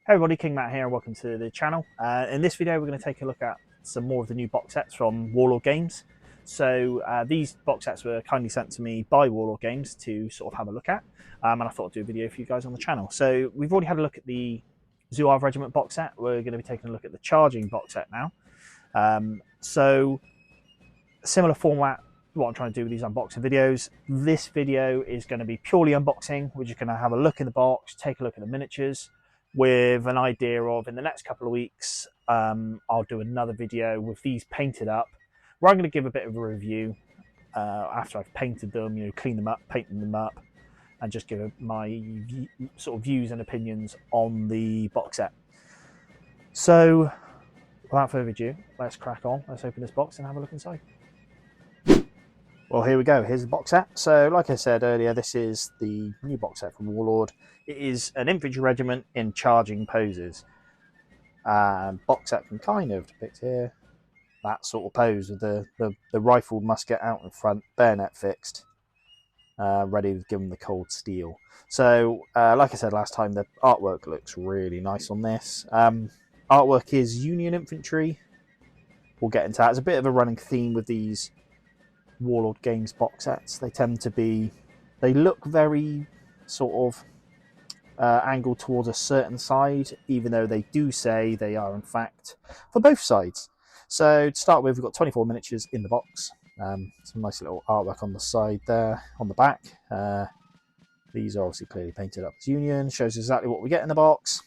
Hey everybody, King Matt here and welcome to the channel. In this video we're going to take a look at some more of the new box sets from Warlord Games. So these box sets were kindly sent to me by Warlord Games to sort of have a look at, and I thought I'd do a video for you guys on the channel. So we've already had a look at the ACW Regiment box set. We're going to be taking a look at the Charging box set now. So similar format, what I'm trying to do with these unboxing videos. This video is going to be purely unboxing. We're just going to have a look in the box, take a look at the miniatures, with an idea of in the next couple of weeks I'll do another video with these painted up where I'm going to give a bit of a review after I've painted them, clean them up, painting them up, and just give my sort of views and opinions on the box set. So without further ado, let's crack on. Let's open this box and have a look inside. Well, here we go. Here's the box set. So, like I said earlier, this is the new box set from Warlord. It is an infantry regiment in charging poses. Box set can kind of depict here that sort of pose with the rifled musket out in front, bayonet fixed, ready to give them the cold steel. So, like I said last time, the artwork looks really nice on this. Artwork is Union infantry. We'll get into that. It's a bit of a running theme with these Warlord Games box sets. They tend to be, they look very sort of angled towards a certain side, even though they do say they are in fact for both sides. So to start with, we've got 24 miniatures in the box. Some nice little artwork on the side there, on the back. These are obviously clearly painted up as Union, shows exactly what we get in the box.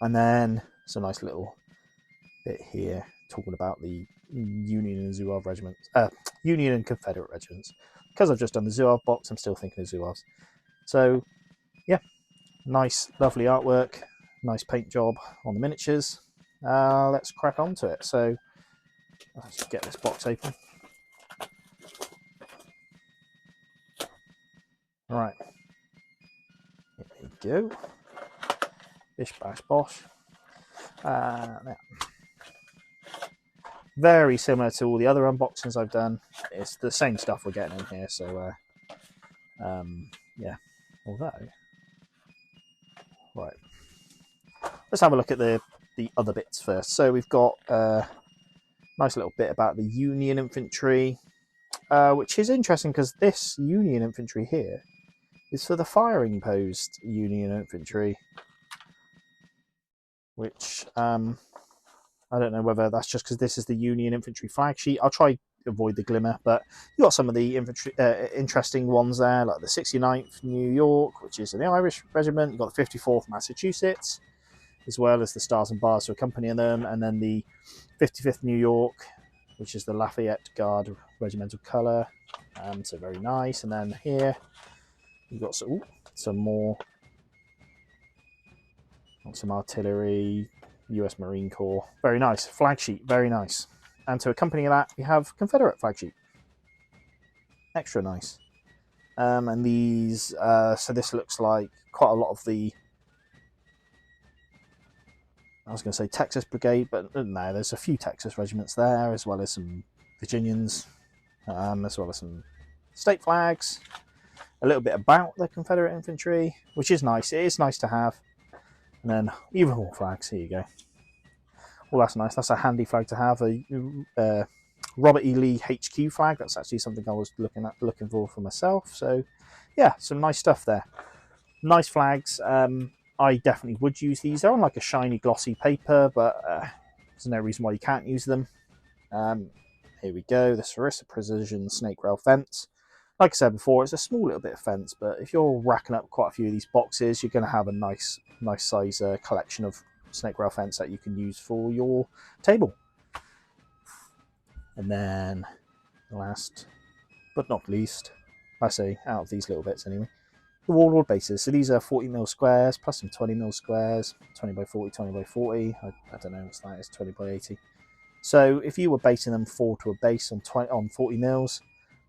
And then some nice little bit here talking about the Union and Zouave regiments, Union and Confederate regiments. Because I've just done the Zouave box, I'm still thinking of Zouaves. So, yeah, nice, lovely artwork, nice paint job on the miniatures. Let's crack on to it. So, let's get this box open. Right, here we go. Bish bash bosh. Now, very similar to all the other unboxings I've done. It's the same stuff we're getting in here, so yeah. Although, right, let's have a look at the other bits first. So we've got a nice little bit about the Union infantry, which is interesting because this Union infantry here is for the firing post Union infantry, which I don't know whether that's just because this is the Union infantry flag sheet. I'll try avoid the glimmer, but you got some of the infantry interesting ones there, like the 69th New York, which is an Irish regiment. You've got the 54th Massachusetts, as well as the Stars and Bars to accompany them, and then the 55th New York, which is the Lafayette Guard regimental colour. So very nice. And then here you've got some more, some artillery, US Marine Corps. Very nice. Flag sheet, very nice. And to accompany that, we have Confederate flag sheet. Extra nice. And these, so this looks like quite a lot of the, I was going to say Texas Brigade, but no, there's a few Texas regiments there, as well as some Virginians, as well as some state flags. A little bit about the Confederate infantry, which is nice. It is nice to have. And then even more flags. Here you go. Well, that's nice. That's a handy flag to have. A Robert E. Lee HQ flag. That's actually something I was looking for myself. So, yeah, some nice stuff there. Nice flags. I definitely would use these. They're on like a shiny, glossy paper, but there's no reason why you can't use them. Here we go. The Sarissa Precision Snake Rail Fence. Like I said before, it's a small little bit of fence, but if you're racking up quite a few of these boxes, you're going to have a nice size collection of snake rail fence that you can use for your table. And then last but not least, I say out of these little bits anyway, the Warlord bases. So these are 40mm squares plus some 20mm squares, 20 by 40, 20 by 40. I don't know what that is, 20 by 80. So if you were basing them 4 to a base on 40mm,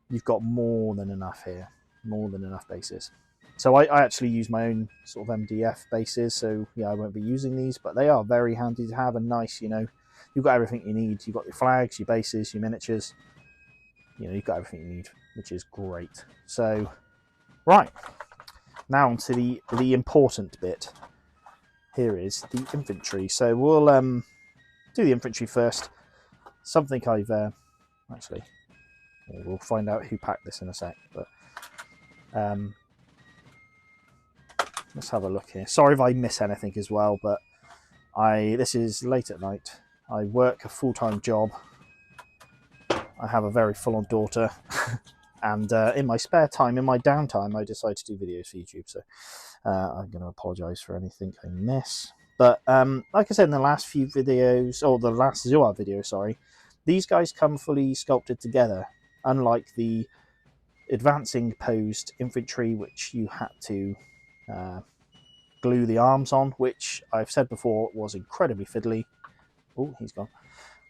you've got more than enough here, more than enough bases. So I actually use my own sort of MDF bases, so yeah, I won't be using these, but they are very handy to have and nice, you've got everything you need. You've got your flags, your bases, your miniatures, you've got everything you need, which is great. So, right, now on to the important bit. here is the infantry. So we'll do the infantry first. Something I've actually, we'll find out who packed this in a sec, but let's have a look here. Sorry if I miss anything as well, but this is late at night. I work a full-time job. I have a very full-on daughter, and in my spare time, in my downtime, I decide to do videos for YouTube. So I'm going to apologise for anything I miss. But like I said in the last few videos, or the last Zuar video, sorry, these guys come fully sculpted together, unlike the advancing posed infantry, which you had to glue the arms on, which I've said before was incredibly fiddly. Oh, he's gone.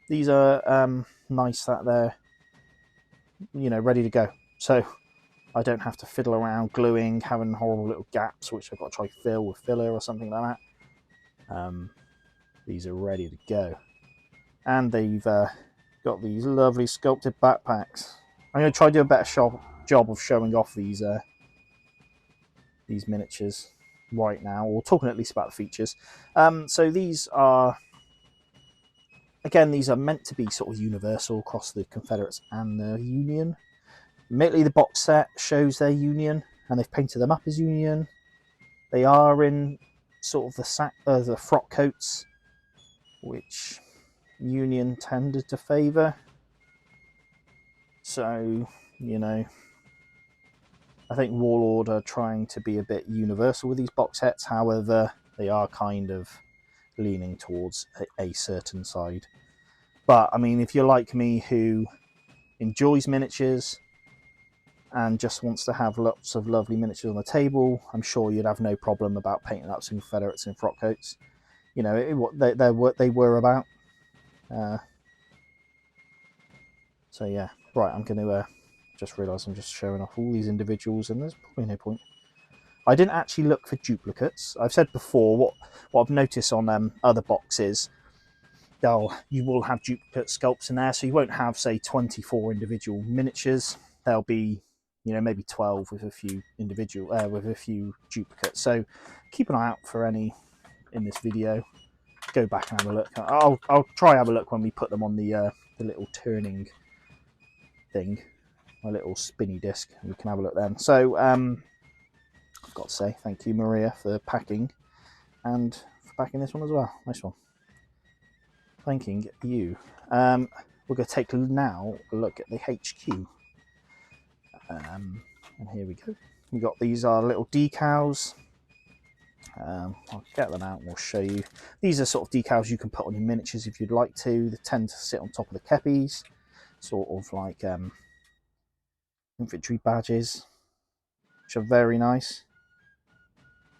These are nice that they're, you know, ready to go. So I don't have to fiddle around gluing, having horrible little gaps, which I've got to try fill with filler or something like that. These are ready to go. And they've got these lovely sculpted backpacks. I'm going to try to do a better job of showing off these miniatures right now, or talking at least about the features. So these are, again, these are meant to be sort of universal across the Confederates and the Union. Admittedly, the box set shows their Union, and they've painted them up as Union. They are in sort of the frock coats, which Union tended to favour. So, you know, I think Warlord are trying to be a bit universal with these box sets. However, they are kind of leaning towards a certain side. But, I mean, if you're like me who enjoys miniatures and just wants to have lots of lovely miniatures on the table, I'm sure you'd have no problem about painting up some Confederates in frock coats. You know, what they were about. So yeah, right, I'm going to just realise I'm just showing off all these individuals, and there's probably no point. I didn't actually look for duplicates. I've said before, what I've noticed on other boxes, you will have duplicate sculpts in there, so you won't have, say, 24 individual miniatures. There'll be, you know, maybe 12 with a few duplicates. So keep an eye out for any in this video. Go back and have a look. I'll try and have a look when we put them on the little turning thing, my little spinny disc. We can have a look then. So I've got to say thank you, Maria, for packing, and for packing this one as well. Nice one. Thanking you. We're going to take now a look at the HQ. And here we go. We got these are little decals. I'll get them out and we'll show you. These are sort of decals you can put on your miniatures if you'd like to. They tend to sit on top of the kepis, sort of like infantry badges, which are very nice.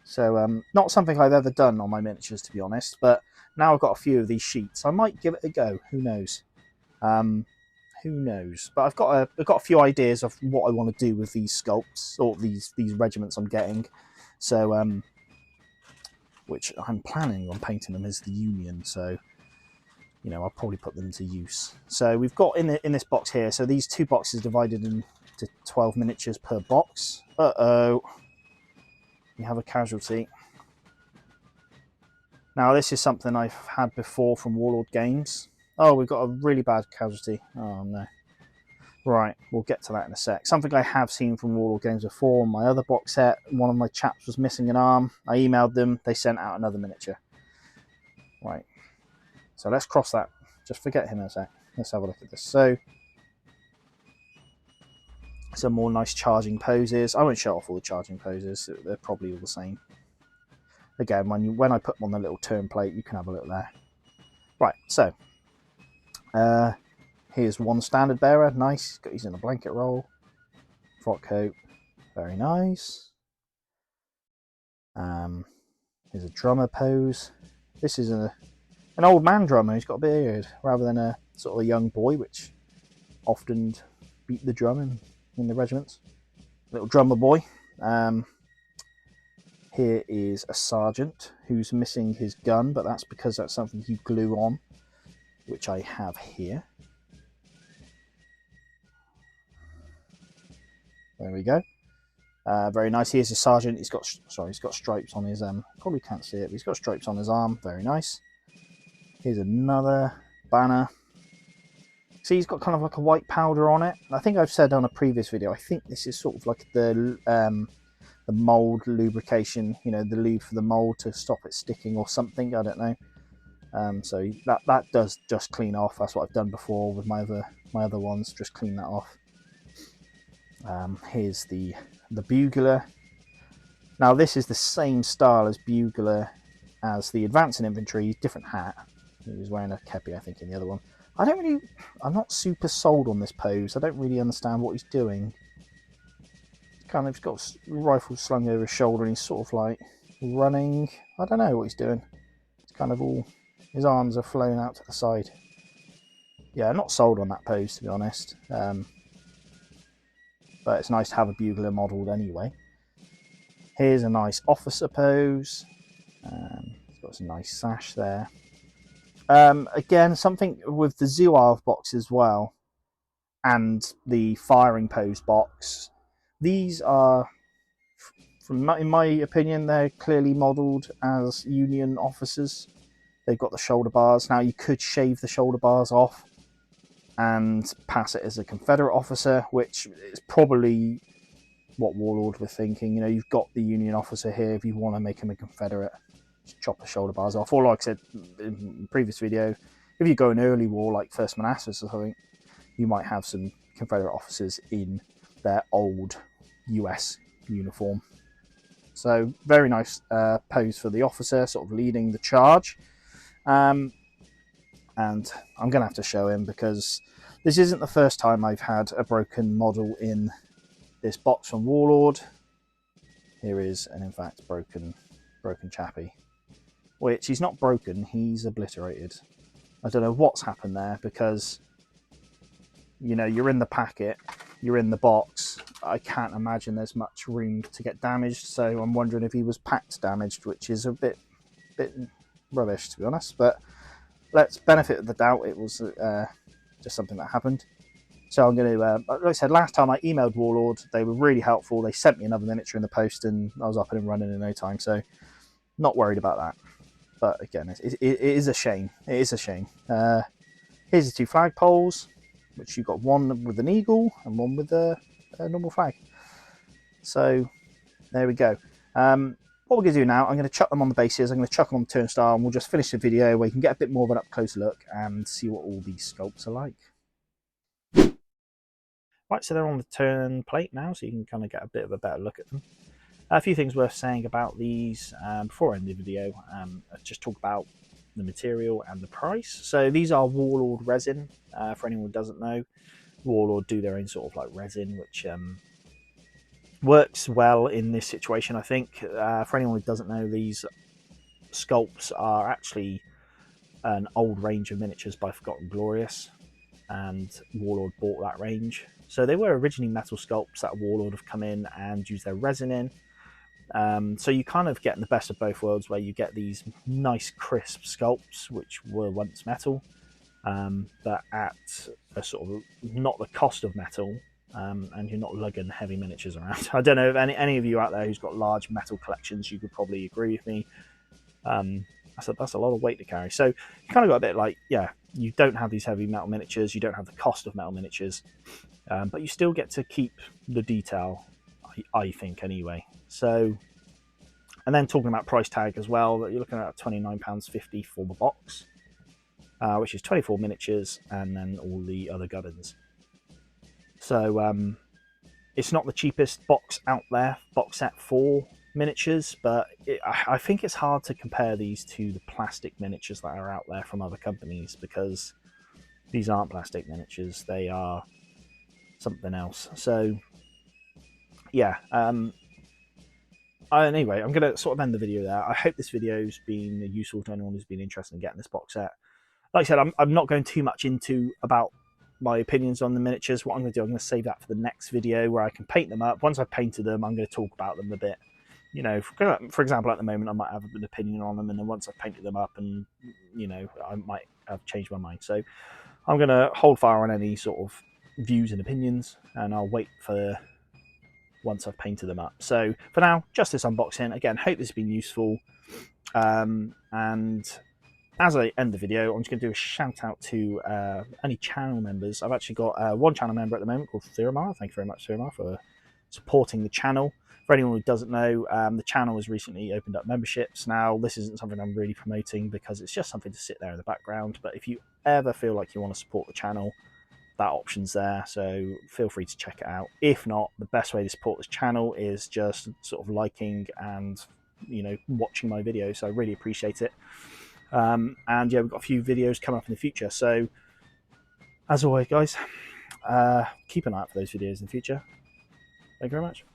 So not something I've ever done on my miniatures, to be honest, but now I've got a few of these sheets, I might give it a go. Who knows? Who knows? But I've got a few ideas of what I want to do with these sculpts, or these regiments I'm getting. So which I'm planning on painting them as the Union, so you know, I'll probably put them to use. So we've got in this box here, so these two boxes divided into 12 miniatures per box. We have a casualty. Now this is something I've had before from Warlord Games. Oh, we've got a really bad casualty. Oh no. Right, we'll get to that in a sec. Something I have seen from Warlord Games before on my other box set. One of my chaps was missing an arm. I emailed them. They sent out another miniature. Right. So let's cross that. Just forget him in a sec. Let's have a look at this. So some more nice charging poses. I won't show off all the charging poses. They're probably all the same. Again, when I put them on the little turn plate, you can have a look there. Right, so here's one standard bearer. Nice. He's in a blanket roll. Frock coat. Very nice. Here's a drummer pose. This is an old man drummer who's got a beard, rather than a sort of a young boy, which often beat the drum in the regiments. Little drummer boy. Here is a sergeant who's missing his gun, but that's because that's something you glue on, which I have here. There we go. Very nice. Here's a sergeant. He's got stripes on his probably can't see it, but he's got stripes on his arm. Very nice. Here's another banner. See, he's got kind of like a white powder on it. I think I've said on a previous video, I think this is sort of like the mold lubrication, you know, the lube for the mold to stop it sticking or something. I don't know. So that does just clean off. That's what I've done before with my other ones. Just clean that off. Here's the bugler. Now this is the same style as bugler as the advancing infantry, different hat. He was wearing a kepi, I think, in the other one. I'm not super sold on this pose. I don't really understand what he's doing. He's got a rifle slung over his shoulder and he's sort of like running. I don't know what he's doing. It's kind of all, his arms are flown out to the side. Yeah, I'm not sold on that pose, to be honest. But it's nice to have a bugler modelled anyway. Here's a nice officer pose. He's got some nice sash there. Again, something with the Zouave box as well, and the firing pose box. These are, in my opinion, they're clearly modelled as Union officers. They've got the shoulder bars. Now, you could shave the shoulder bars off and pass it as a Confederate officer, which is probably what Warlord were thinking. You know, you've got the Union officer here. If you want to make him a Confederate, just chop the shoulder bars off. Or like I said in the previous video, if you go in early war, like First Manassas or something, you might have some Confederate officers in their old US uniform. So very nice pose for the officer, sort of leading the charge. And I'm going to have to show him because this isn't the first time I've had a broken model in this box from Warlord. Here is an, in fact, broken chappie. Which he's not broken, he's obliterated. I don't know what's happened there because, you know, you're in the packet, you're in the box. I can't imagine there's much room to get damaged, so I'm wondering if he was packed damaged, which is a bit rubbish, to be honest. But let's benefit of the doubt, it was just something that happened. So I'm going to, like I said, last time I emailed Warlord, they were really helpful. They sent me another miniature in the post and I was up and running in no time, so not worried about that. But again, it is a shame. It is a shame. Here's the two flagpoles, which you've got one with an eagle and one with a normal flag. So there we go. What we're going to do now, I'm going to chuck them on the bases, I'm going to chuck them on the turnstile, and we'll just finish the video where you can get a bit more of an up-close look and see what all these sculpts are like. Right, so they're on the turn plate now, so you can kind of get a bit of a better look at them. A few things worth saying about these before I end the video. Just talk about the material and the price. So these are Warlord resin. For anyone who doesn't know, Warlord do their own sort of like resin, which works well in this situation, I think. For anyone who doesn't know, these sculpts are actually an old range of miniatures by Forgotten Glorious, and Warlord bought that range. So they were originally metal sculpts that Warlord have come in and used their resin in. So you kind of get the best of both worlds, where you get these nice crisp sculpts which were once metal, but at a sort of not the cost of metal, and you're not lugging heavy miniatures around. I don't know if any of you out there who's got large metal collections, you could probably agree with me. That's a lot of weight to carry. So you kind of got a bit like, yeah, you don't have these heavy metal miniatures, you don't have the cost of metal miniatures, but you still get to keep the detail, I think, anyway. So, and then talking about price tag as well, that you're looking at £29.50 for the box, which is 24 miniatures and then all the other gubbins. So it's not the cheapest box out there, box set for miniatures, but I think it's hard to compare these to the plastic miniatures that are out there from other companies, because these aren't plastic miniatures, they are something else. So yeah, anyway, I'm going to sort of end the video there. I hope this video's been useful to anyone who's been interested in getting this box set. Like I said, I'm not going too much into about my opinions on the miniatures. What I'm going to do, I'm going to save that for the next video where I can paint them up. Once I've painted them, I'm going to talk about them a bit. You know, for example, at the moment, I might have an opinion on them, and then once I've painted them up, and you know, I might have changed my mind. So I'm going to hold fire on any sort of views and opinions, and I'll wait for once I've painted them up. So for now, just this unboxing. Again, hope this has been useful. And as I end the video, I'm just going to do a shout out to any channel members. I've actually got one channel member at the moment called Thiramar. Thank you very much, Thiramar, for supporting the channel. For anyone who doesn't know, the channel has recently opened up memberships. Now, this isn't something I'm really promoting because it's just something to sit there in the background. But if you ever feel like you want to support the channel, that option's there, so feel free to check it out. If not, the best way to support this channel is just sort of liking and watching my videos. So I really appreciate it. And yeah, we've got a few videos coming up in the future. So as always, guys, keep an eye out for those videos in the future. Thank you very much.